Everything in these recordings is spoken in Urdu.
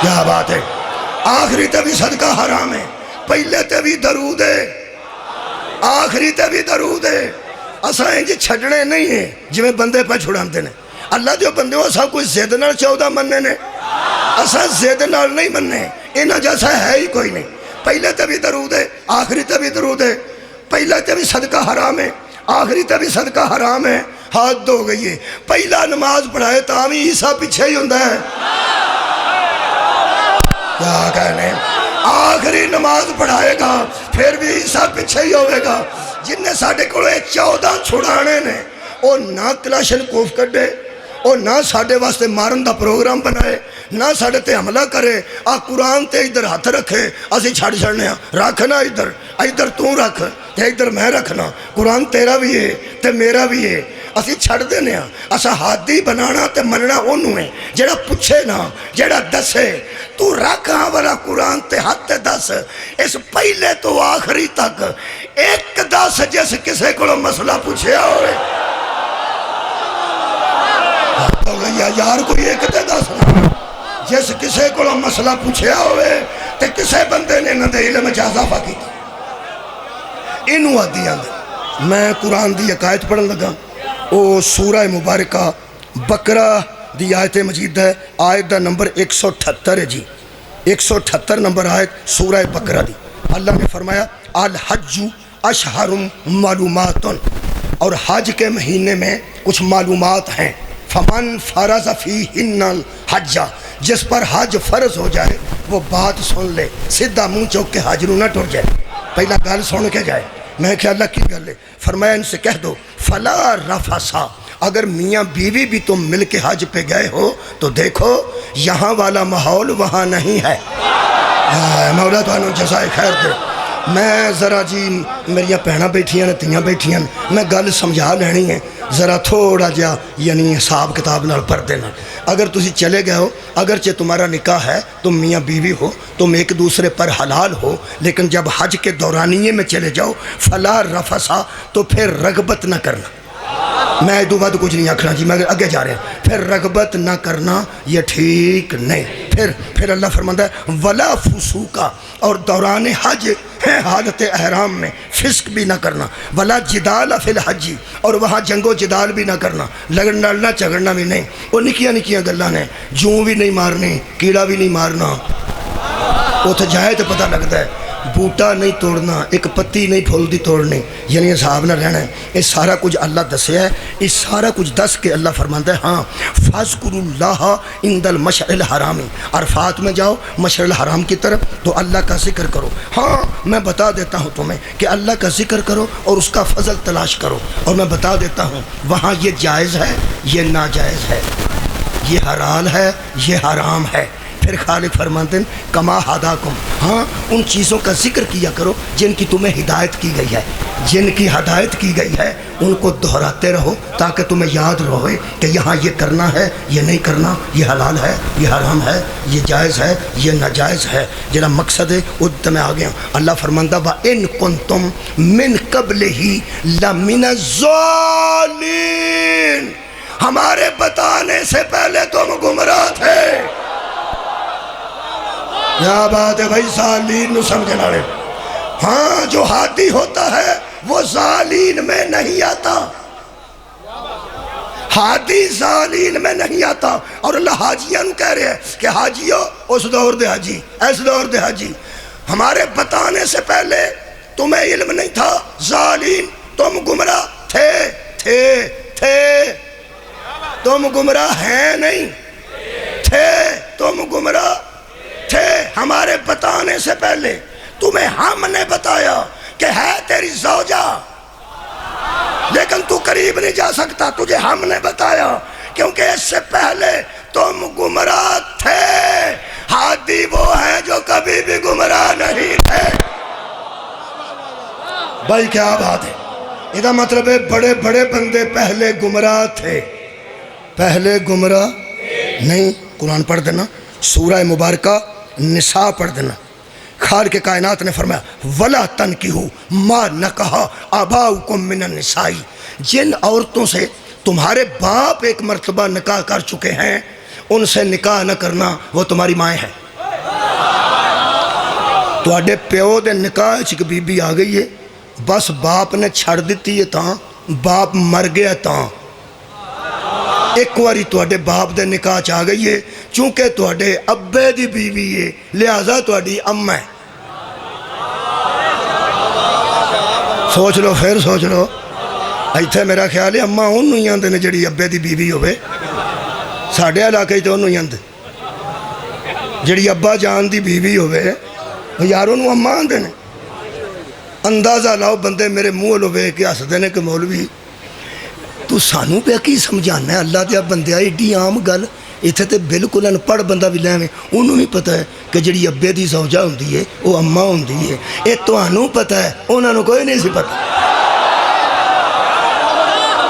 کیا بات ہے. آخری تے بھی صدقہ حرام ہے, پہلے تے بھی درود ہے, آخری تے بھی درود ہے. اساں انج چھڈنے نہیں ہیں جویں بندے پہ چھڑاندے نے. اللہ جو بندے ہو سب کوئی زد نال 14 مننے نے, اساں زد نال نہیں مننے, انہاں جیسا ہے ہی کوئی نہیں. پہلے تے بھی درود ہے, آخری تے بھی درود ہے. پہلے تے بھی صدقہ حرام ہے, آخری تے بھی صدقہ حرام ہے. حد ہو گئی ہے. پہلا نماز پڑھائے تاوی عیسیٰ پیچھے ہی ہوندا ہے. کیا کہنے, آخری نماز پڑھائے گا پھر بھی عیسیٰ پیچھے ہی ہوئے گا. جن نے ساڑھے کو 14 چھڑانے نے, وہ نہ کلاشن کوف کڈے, وہ نہ ساڑھے واسطے مارن دا پروگرام بنائے, نہ ساڑھے تے حملہ کرے. قرآن تے ادھر ہاتھ رکھے, اسی چھڑ چھڑنے ہیں, رکھنا ادھر تو رکھ تے ادھر میں رکھنا. قرآن تیرا بھی ہے تے میرا بھی ہے, اسی چھڑ دینے ہیں. اسا ہادی بنانا تے مننا انہوں ہے جڑا پوچھے نا, جڑا دسے. تو رکھا والا قرآن تے ہاتھ دس, اس پہلے تو آخری تک ایک دس جس کسے کو مسئلہ پوچھیا ہوئے. یار کوئی ایک تے دس نا, جس کسے کو مسئلہ پوچھیا ہوئے تے کسے بندے نے نہ دے علم اضافہ کیتا. انہوں آدھی آدھے میں قرآن دی عقائد پڑھن لگا. او سورہ مبارکہ بقرہ دی آیت مجید ہے, آیت دا نمبر 178 ہے جی, 178 نمبر آیت سورہ بقرہ دی. اللہ نے فرمایا الحج اشہر معلومات, اور حج کے مہینے میں کچھ معلومات ہیں. فمن فرض فیہن الحج, جس پر حج فرض ہو جائے وہ بات سن لے, سیدھا منہ چوک کے حج نہ ٹر جائے, پہلا گل سن کے جائے. میں کہ اللہ کی گل ہے, فرمایا ان سے کہہ دو فلا رفسا, اگر میاں بیوی بھی تم مل کے حج پہ گئے ہو تو دیکھو یہاں والا ماحول وہاں نہیں ہے. مولا تو انہوں جزائے خیر دے. میں ذرا جی میری پہنا بیٹھیاں نے, تیاں بیٹھیاں, میں گل سمجھا لینی ہے, ذرا تھوڑا جا یعنی حساب کتاب نال پڑھ دینا. اگر تسی چلے گئے ہو, اگرچہ تمہارا نکاح ہے, تم میاں بیوی ہو, تم ایک دوسرے پر حلال ہو, لیکن جب حج کے دورانیے میں چلے جاؤ فلا رفسا, تو پھر رغبت نہ کرنا. میں دو بعد کچھ نہیں آکھنا جی, میں اگے جا رہے ہیں. پھر رغبت نہ کرنا یہ ٹھیک نہیں. پھر اللہ فرماتا ہے ولا فسوقا, اور دوران حج ہے حالت احرام میں فسق بھی نہ کرنا. ولا جدال فی الحج, اور وہاں جنگ و جدال بھی نہ کرنا, لڑنا جھگڑنا بھی نہیں. وہ نکیاں نکیاں گلاں نے, جوں بھی نہیں مارنی, کیڑا بھی نہیں مارنا, اتھے جائے تو پتہ لگتا ہے. بوٹا نہیں توڑنا, ایک پتی نہیں پھول دی توڑنی, یعنی حساب نہ رہنا ہے. یہ سارا کچھ اللہ دسیا ہے. اس سارا کچھ دس کے اللہ فرماتا ہے ہاں فاذکروا اللہ عند المشعر الحرام, عرفات میں جاؤ مشعر الحرام کی طرف تو اللہ کا ذکر کرو. ہاں میں بتا دیتا ہوں تمہیں کہ اللہ کا ذکر کرو اور اس کا فضل تلاش کرو. اور میں بتا دیتا ہوں وہاں یہ جائز ہے, یہ ناجائز ہے, یہ حلال ہے, یہ حرام ہے. پھر خالق فرماتے ہیں کما ہداکم, ہاں ان چیزوں کا ذکر کیا کرو جن کی تمہیں ہدایت کی گئی ہے. جن کی ہدایت کی گئی ہے ان کو دہراتے رہو تاکہ تمہیں یاد رہے کہ یہاں یہ کرنا ہے, یہ نہیں کرنا, یہ حلال ہے, یہ حرام ہے, یہ جائز ہے, یہ ناجائز ہے. جڑا مقصد ہے وہ میں آ گیا. اللہ فرماتا وَإِن كُنتُم مِّن قَبْلِهِ لَمِنَ الضَّالِّينَ, ہمارے بتانے سے پہلے تم گمراہ تھے. کیا بات ہے بھائی, ضالین نو سمجھنا رہے. ہاں جو ہادی ہوتا ہے وہ ضالین میں نہیں آتا, ہادی ضالین میں نہیں آتا. اور اللہ حاجیاں نو کہہ رہے ہیں کہ حاجیو اس دور دے حاجی, ایس دور دے حاجی, ہمارے بتانے سے پہلے تمہیں علم نہیں تھا. ضالین تم گمراہ تھے, تم گمراہ ہیں نہیں تھے, تم گمراہ تھے. ہمارے بتانے سے پہلے تمہیں ہم نے بتایا کہ ہے تیری زوجہ, لیکن تو قریب نہیں جا سکتا, تجھے ہم نے بتایا کیونکہ اس سے پہلے تم گمراہ تھے. ہادی وہ ہیں جو کبھی بھی گمراہ نہیں تھے. بھائی کیا بات ہے, یہ مطلب ہے بڑے بڑے بندے پہلے گمراہ تھے, پہلے گمراہ نہیں. قرآن پڑھ دینا, سورہ مبارکہ نساء پڑھ دینا. خالق کے کائنات نے فرمایا وَلَا تَنْكِحُوا مَا نَكَحَ آبَاؤُكُم مِّنَ النِّسَاءِ, جن عورتوں سے تمہارے باپ ایک مرتبہ نکاح کر چکے ہیں ان سے نکاح نہ کرنا, وہ تمہاری مائیں ہیں. تواڈے پیو دے نکاح چ بی بی آ گئی ہے، بس باپ نے چھڑ دیتی ہے تاں، باپ مر گیا تاں، ایک واری تواڈے باپ دے نکاح چ آ گئی ہے، چونکہ تواڈے ابے دی بیوی ہے لہذا تواڈی اماں ہے۔ سوچ لو، پھر سوچ لو، ایتھے میرا خیال ہے اماں انہوں ہی آندے نے جڑی ابے دی بیوی ہوئے، ساڈے علاقے تے انہوں ہی آندے، جڑی ابا جان دی بیوی ہوئے یار انہوں اماں آندے نے۔ اندازہ لاؤ بندے میرے منہ لو وے کے ہس دے کہ مولوی تو سانو پہ کی سمجھانا ہے اللہ دیا بندیا، ایڈی عام گل اتنے تے بالکل ان پڑھ بندہ بھی لے انہوں بھی پتہ ہے کہ جڑی ابے دی زوجہ ہوندی ہے وہ اماں ہوندی ہے، یہ تانوں پتہ ہے انہوں نے کوئی نہیں سی پتہ۔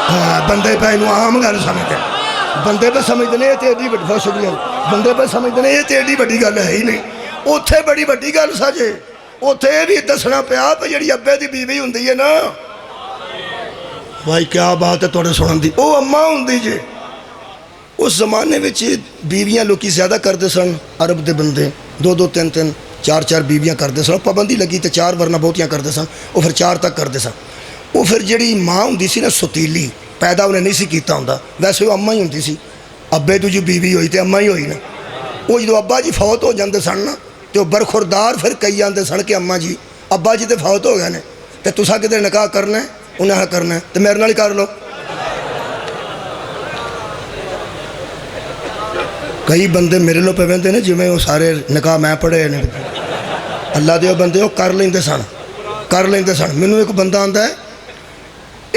ہاں بندے پہ انہوں عام گل سمجھتے ہیں، بندے پہ سمجھتے ہیں یہ تے ایڈی بڑی، بہت شکریہ، بندے پہ سمجھتے ہیں یہ تے ایڈی بڑی گل ہے ہی نہیں، اتھے بڑی بڑی گل سجے، اتھے بھی دسنا پیا پہ جڑی ابے دی بیوی ہوندی ہے نا، بھائی کیا بات ہے توڑے سنن دی، او اماں ہوندی جے۔ اس زمانے وچ بیویاں لوکی زیادہ کردے سن، عرب دے بندے دو دو تین تین چار چار بیویاں کردے سن، پابندی لگی تے چار ورنہ بہتیاں کردے سن، وہ پھر چار تک کردے سن۔ وہ پھر جڑی ماں ہوندی سی نا ستیلی، پیدا انہیں نہیں سی کیتا ہوندا، ویسے وہ اماں ہی ہوندی سی، ابے تو جو بیوی ہوئی تے اماں ہی ہوئی نا۔ وہ جدو ابا جی فوت ہو جاندے سن نا تو برخوردار پھر کئی جاندے سن کہ اماں جی ابا جی تے فوت ہو گئے نے تے تساں کدھر نکاح کرنا ہے انہیں کرنا ہے تو میرے نال ہی کر لو۔ کئی بندے میرے لو پہ ویندے نے جویں وہ سارے نکاح میں پڑھے نے، اللہ دے بندے وہ کر لیندے سن۔ مینوں ایک بندہ آندا ہے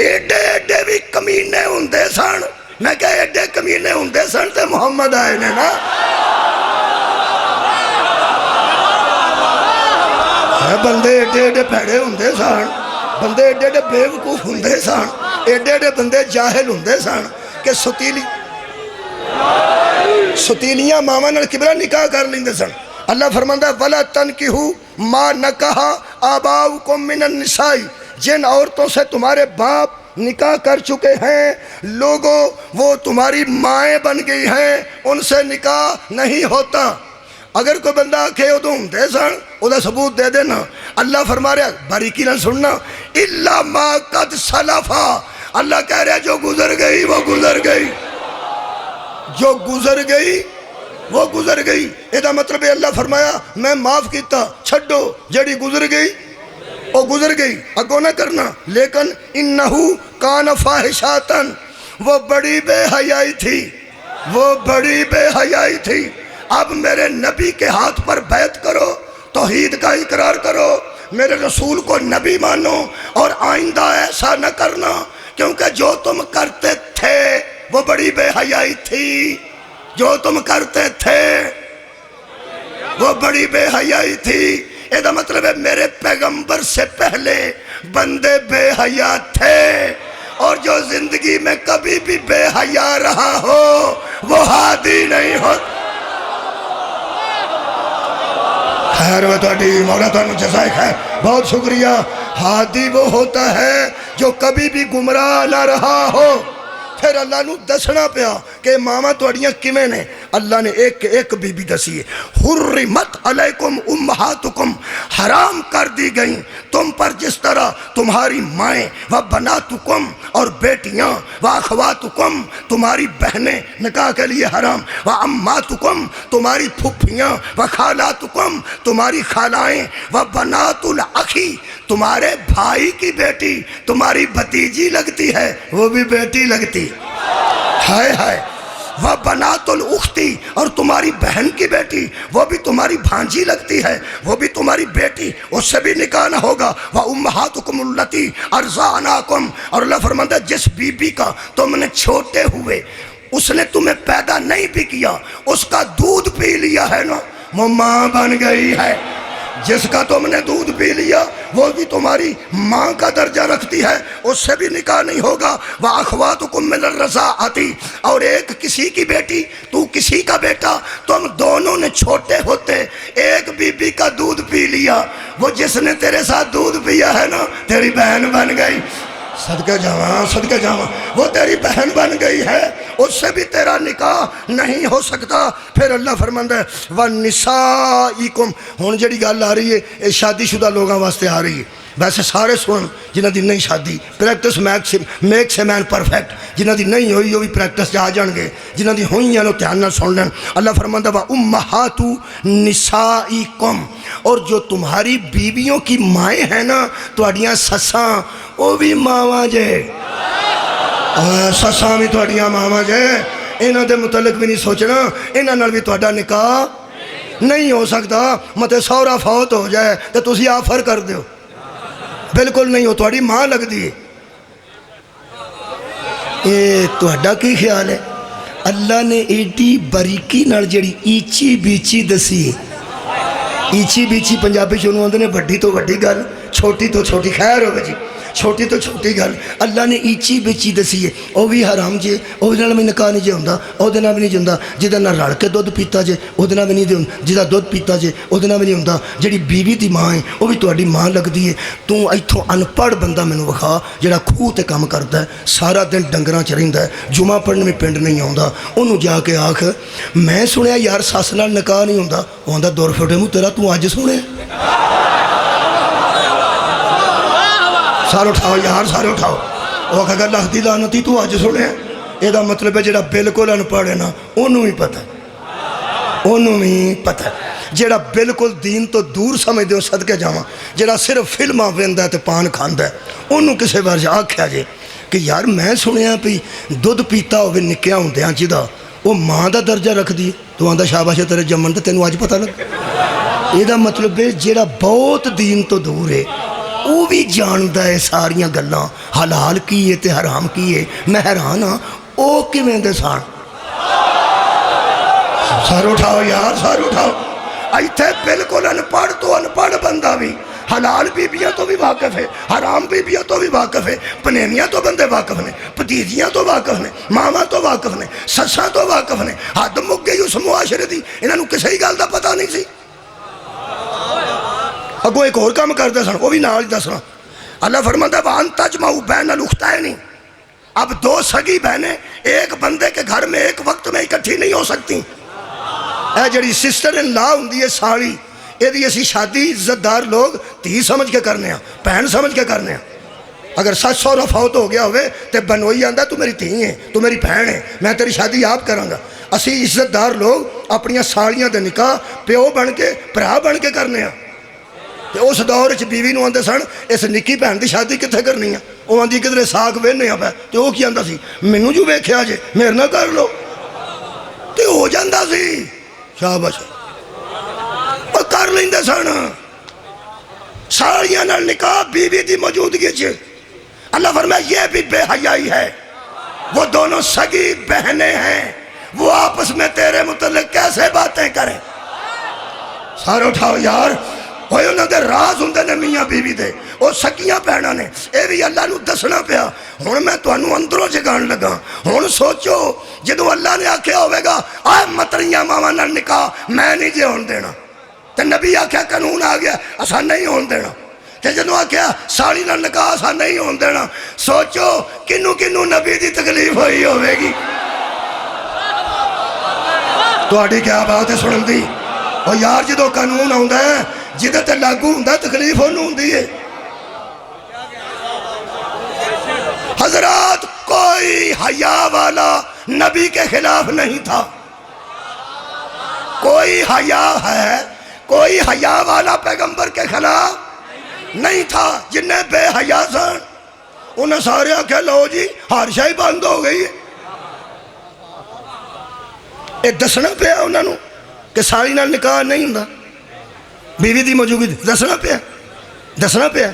ایڈے ایڈے بھی کمینے ہوندے سن، میں کہا ایڈے کمینے ہوندے سن تے محمد آئے نے نا، بندے ایڈے ایڈے پیڑے ہوندے سن، بندے ایڈے ایڈے بے وقوف ہوندے سن، ایڈے ایڈے بندے جاہل ہوندے سن کہ ستیلیاں ماما نال کبرا نکاح کر لیندے سن۔ اللہ فرماندہ ہے وَلَا تَنْكِحُوا مَا نَكَحَ آبَاؤُكُم مِّنَ النِّسَاءِ، جن عورتوں سے تمہارے باپ نکاح کر چکے ہیں لوگوں وہ تمہاری مائیں بن گئی ہیں، ان سے نکاح نہیں ہوتا۔ اگر کوئی بندہ آکھے ادو ہوندے سن او دا ثبوت دے دینا۔ اللہ فرما رہا باریکی نہ سننا اِلَّا مَا قَدْ سَلَفَا، اللہ کہہ رہا جو گزر گئی وہ گزر گئی، جو گزر گئی وہ گزر گئی۔ یہ مطلب ہے اللہ فرمایا میں معاف کیتا چھڈو، جڑی گزر گئی وہ گزر گئی، اگو نہ کرنا۔ لیکن انہو کان فاحشاتن، وہ بڑی بے حیائی تھی، وہ بڑی بے حیائی تھی۔ اب میرے نبی کے ہاتھ پر بیعت کرو، توحید کا اقرار کرو، میرے رسول کو نبی مانو، اور آئندہ ایسا نہ کرنا کیونکہ جو تم کرتے تھے وہ بڑی بے حیائی تھی، جو تم کرتے تھے وہ بڑی بے حیائی تھی۔ یہ مطلب ہے میرے پیغمبر سے پہلے بندے بے حیا تھے، اور جو زندگی میں کبھی بھی بے حیا رہا ہو وہ ہادی نہیں ہوتا۔ خیر و تواڈی مولا تانوں جزائے خیر، بہت شکریہ۔ ہادی وہ ہوتا ہے جو کبھی بھی گمراہ نہ رہا ہو۔ پھر اللہ نو دسنا پیا کہ ماما تواڈیاں کیویں نے، اللہ نے ایک ایک بی بی دسی ہے۔ حرمت علیکم امہاتکم، حرام کر دی گئیں تم پر جس طرح تمہاری مائیں، و بناتکم، اور بیٹیاں، و اخواتکم، تمہاری بہنیں نکاح کے لیے حرام، و اماتکم، تمہاری پھپھیاں، و خالاتکم، تمہاری خالائیں، و بنات الاخی، تمہارے بھائی کی بیٹی تمہاری بھتیجی لگتی ہے وہ بھی بیٹی لگتی ہائے ہائے، وہ بنات الاختی، اور تمہاری بہن کی بیٹی وہ بھی تمہاری بھانجی لگتی ہے وہ بھی تمہاری بیٹی، اس سے بھی نکاح نہ ہوگا۔ وَأُمَّهَاتُكُمُ اللَّتِي أَرْضَعْنَاكُمْ، اور اللہ فرماتا ہے جس بی بی کا تم نے چھوٹے ہوئے اس نے تمہیں پیدا نہیں بھی کیا، اس کا دودھ پی لیا ہے نا وہ ماں بن گئی ہے۔ جس کا تم نے دودھ پی لیا وہ بھی تمہاری ماں کا درجہ رکھتی ہے، اس سے بھی نکاح نہیں ہوگا۔ وَأَخْوَاتُكُم مِّنَ الرَّضَاعَةِ، اور ایک کسی کی بیٹی تو کسی کا بیٹا، تم دونوں نے چھوٹے ہوتے ایک بی بی کا دودھ پی لیا، وہ جس نے تیرے ساتھ دودھ پیا ہے نا تیری بہن بن گئی۔ صدقہ جاواں صدقہ جاواں، وہ تیری بہن بن گئی ہے، اس سے بھی تیرا نکاح نہیں ہو سکتا۔ پھر اللہ فرماندا ہے وَنِسَائِكُمْ، ہن جڑی گل آ رہی ہے یہ شادی شدہ لوگاں واسطے آ رہی ہے، ویسے سارے سن جنہ دی نہیں شادی، practice makes a man perfect, جنہ دی نہیں ہوئی وہ بھی پریکٹس جا جان گے، جنہ دی ہوئی ہیں دھیان نال سن لین۔ اللہ فرماندا ہے وَأُمَّهَاتُ نِسَائِكُمْ، اور جو تمہاری بیویوں کی مائیں ہیں نا، تہاڈیاں سساں وہ بھی ماواں جے، سساں بھی تہاڈیاں ماواں جے، انہاں دے متعلق بھی نہیں سوچنا، انہاں نال بھی تہاڈا نکاح نہیں ہو سکتا۔ متے سورا فوت ہو جائے تو تسی آفر کر دیو، بالکل نہیں ہو، تہاڈی ماں لگ دی۔ اے تہاڈا کی خیال ہے؟ اللہ نے ایڈی باریکی نال جڑی ایچی بیچی دسی، ایچی بیچی پنجابی چنوں آندے نے وڈی تو وڈی گل، چھوٹی تو چھوٹی، خیر ہوگی جی، چھوٹی تو چھوٹی گل، اللہ نے ایچی بیچی دسی ہے، وہ بھی حرام جے، وہ بھی نکاح نہیں جے ہوندا، وہ بھی نہیں جوندا، جہاں نہ رل کے دودھ پیتا جے وہ بھی نہیں دے، جہاں دودھ پیتا جے وہ بھی نہیں ہوندا، جڑی بیوی دی ماں ہے وہ بھی تہاڈی ماں لگدی ہے۔ تو ایتھوں ان پڑھ بندہ مینوں وکھا جڑا کھوہ تے کام کردا ہے، سارا دن ڈنگراں چ رہندا ہے، جمعہ پڑھنے میں پنڈ نہیں آوندا، انہوں جا کے آکھ میں سنیا یار سس نال نکاح نہیں ہوندا، وہ آندا دور فٹے منہ تیرا تو اج سنے۔ سارے اٹھاؤ یار، سارے اٹھاؤ، وہ کہا اللہ دی لعنتی تو اج سنے۔ یہ مطلب ہے جڑا بالکل ان پڑھ ہے نا انہوں ہی پتہ ہے، انہوں ہی پتہ ہے، جڑا بالکل دین تو دور سمجھ دے صدقے جاواں، جڑا صرف فلماں ویندا ہے تے پان کھاندا ہے، انہوں کسے بار جا آکھیا جے کہ یار میں سنیا بھی دودھ پیتا ہوئے نکیاں ہوندیاں جدا وہ ماں دا درجہ رکھ دی، تو آندا شاباش ہے تیرے جمن تے تینوں اج پتہ لگ۔ یہ مطلب ہے جڑا بہت دین تو دور ہے وہ بھی جاندا ہے ساریاں گلاں، حلال کی ہے تے حرام کی ہے، میں حیران ہاں او کیویں دے سان۔ سر اٹھاؤ یار، سر اٹھاؤ، ایتھے بالکل ان پڑھ تو ان پڑھ بندہ بھی حلال بیبیاں تو بھی واقف ہے، حرام بیبیاں تو بھی واقف ہے، پنینیاں تو بندے واقف نے، پتیجیاں تو واقف نے، ماما تو واقف نے، سساں تو واقف نے، حد مک گئی اس معاشرے دی، انہاں نوں کسے ہی گل دا پتہ نہیں سی۔ اگوں ایک اور کام کرتے سن وہ بھی نال دسنا، اللہ فرماتا ہے وَأَن تَجْمَعُوا بَيْنَ الْأُخْتَيْنِ، اب دو سگی بہنیں ایک بندے کے گھر میں ایک وقت میں اکٹھی نہیں ہو سکتی۔ اے جڑی سسٹر ان لا ہوندی ہے ساڑی، یہ اسی شادی عزت دار لوگ تھی سمجھ کے کرنے ہیں، بہن سمجھ کے کرنے ہیں۔ اگر سچ سورا فوت ہو گیا ہوئے تو بنوئی آندا تو میری تھی ہے، تو میری بہن ہے، میں تیری شادی آپ کراں گا۔ اسی عزت دار لوگ اپنی ساڑیاں دے نکاح پیو بن کے بھرا بن کے کرنے ہیں۔ اس دور بیوی نو آندے سن اس نکی بہن دی شادی کتنے کرنی ہے، وہ آندی کدھر ساگ وہنے پہ، تو وہ کی آندا سی مینوں جو ویکھیا جے میرے نہ کر لو، تو ہو جاندا سی، شاباش اور کر لیندے سن۔ ساڑیاں نال نکاح بیوی دی موجودگی چ، اللہ فرمایا یہ بھی بے حیائی ہے، وہ دونوں سگی بہنیں ہیں، وہ آپس میں تیرے متعلق کیسے باتیں کریں۔ سارے اٹھاؤ یار، ہوئے انہوں دے راز ہوندے نے میاں بیوی دے، وہ سکیاں پہنا نے، اے بھی اللہ نو دسنا پیا۔ ہن میں تانوں اندروں جگان لگا، ہن سوچو جدوں اللہ نے آکھیا ہوئے گا آئے متریاں ماواں نال نکاح میں نہیں جے ہون دینا، تے نبی آکھیا قانون آ گیا اساں نہیں ہون دینا، تے جدوں آکھیا ساڑی نال نکاح اساں نہیں ہون دینا، سوچو کنوں کنوں نبی دی تکلیف ہوئی ہوئے گی۔ تہاڈی کیا بات ہے سنن دی؟ اور یار جدوں قانون آوندا ہے جدے تے لاگو ہوندا تکلیف انہوں ہوندی ہے۔ حضرات کوئی حیا والا نبی کے خلاف نہیں تھا، کوئی حیا ہے، کوئی حیا والا پیغمبر کے خلاف نہیں تھا۔ جنہیں بے حیا سن انہیں سارے آکھیا لو جی ہر شے بند ہو گئی ہے۔ یہ دسنا پیا انہوں نے کہ ساڑی نال نکاح نہیں ہوندا، بیوی دی موجودگی دسنا پیا، دسنا پیا،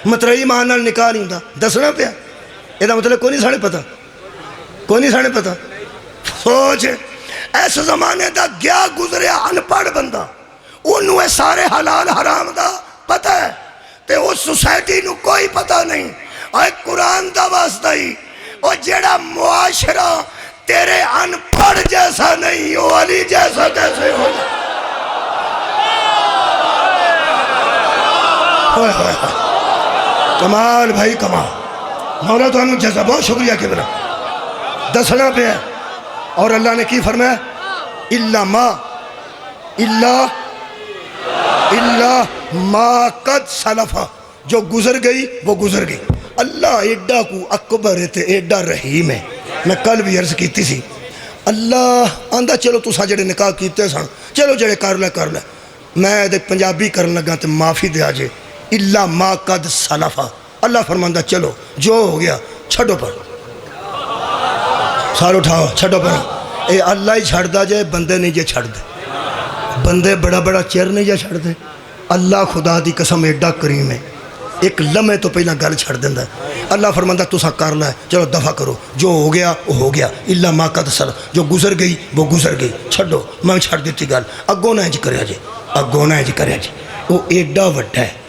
مترئی ماں نال نکاح نہیں ہوندا دسنا پیا۔ یہ مطلب کوئی نہیں ساڑے پتہ، کوئی نہیں ساڑے پتہ۔ سوچ اس زمانے دا گیا گزریا ان پڑھ بندہ انہوں سارے حلال حرام دا پتہ ہے، تے اس سوسائٹی نو کوئی پتہ نہیں۔ اور قرآن دا واسطہ ہی اور جیڑا معاشرہ تیرے ان پڑھ جیسا نہیں ہو علی جیسا کیسے ہو جائے؟ کمال بھائی کمال، مولا تو ہمیں جزا بہت شکریہ کہ بنا دسنا پہ ہے. اور اللہ نے کی فرمایا الا ما قد سلفا، جو گزر گئی وہ گزر گئی. اللہ ایڈا کو اکبر ہے تے ایڈا رحیم ہے. میں کل بھی عرض کیتی سی اللہ آندا چلو تساں جڑے نکاح کیتے سن چلو جڑے کر لے. میں دے پنجابی کرن لگا تے معافی دے آجے الا ما قد سلفا. اللہ فرماندا چلو جو ہو گیا چھڈو پر، سار اٹھاؤ چھڈو پر. اے اللہ ہی چھڑ دا جائے، بندے نہیں جے چھڑ دے. بندے بڑا بڑا چیر نہیں جے چھڑ دے. اللہ خدا دی قسم ایڈا کریم ہے، ایک لمحے تو پہلا گل چھڑ دیندا ہے. اللہ فرماندا تساں کر لے چلو دفع کرو، جو ہو گیا وہ ہو گیا. الا ما قد سلف، جو گزر گئی وہ گزر گئی. چھڈو میں چھڑ دیتی گل، اگوں نہ انج کریا جے، اگوں نہ انج کریا جے. وہ ایڈا وڈا ہے